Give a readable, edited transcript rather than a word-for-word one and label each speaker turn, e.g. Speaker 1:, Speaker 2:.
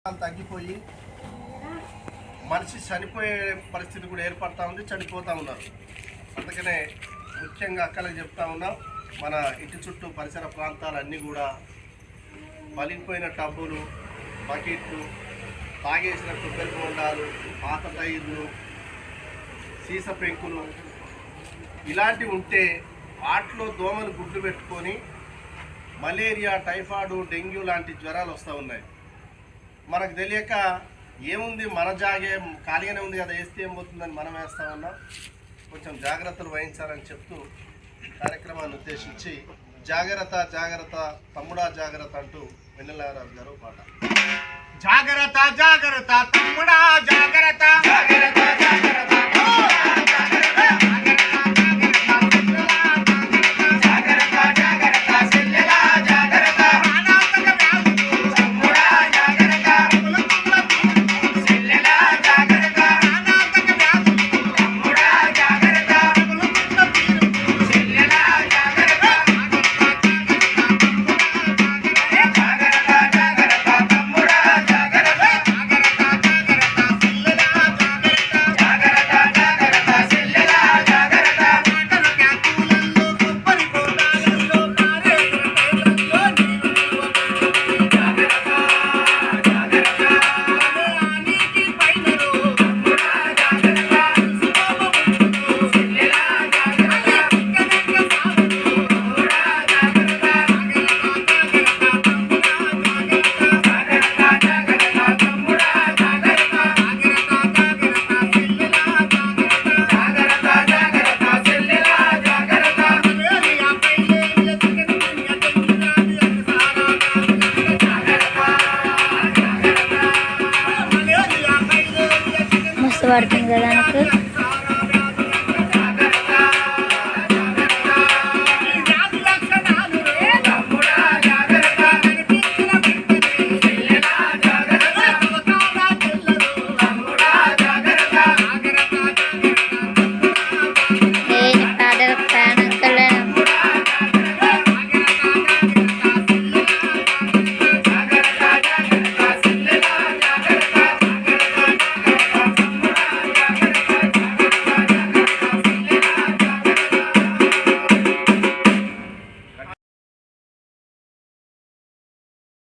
Speaker 1: తగ్గిపోయి మనిషి చనిపోయే పరిస్థితి కూడా ఏర్పడతా ఉంది, చనిపోతూ ఉన్నారు. అందుకనే ముఖ్యంగా అక్కలకు చెప్తా ఉన్నాం, మన ఇంటి చుట్టూ పరిసర ప్రాంతాలన్నీ కూడా పలిగిపోయిన టబ్బులు, బకెట్లు, తాగేసిన కొబ్బరి బొండాలు, పాత టైర్లు, సీస పెంకులు ఇలాంటివి ఉంటే వాటిలో దోమలు గుడ్లు పెట్టుకొని మలేరియా, టైఫాయిడ్, డెంగ్యూ లాంటి జ్వరాలు వస్తూ ఉన్నాయి. మనకు తెలియక ఏముంది, మన జాగే ఖాళీగానే ఉంది కదా, వేస్తే ఏం పోతుందని మనం వేస్తూ ఉన్నాం. కొంచెం జాగ్రత్తలు వహించాలని చెప్తూ కార్యక్రమాన్ని ఉద్దేశించి జాగ్రత్త జాగ్రత్త తమ్ముడా జాగ్రత్త అంటూ వెన్నెలరాజు గారు పాట.
Speaker 2: జాగ్రత్త జాగ్రత్త తమ్ముడా జాగ్రత్త జాగ్రత్త జాగ్రత్త
Speaker 3: పడుతుంది కదా నాకు.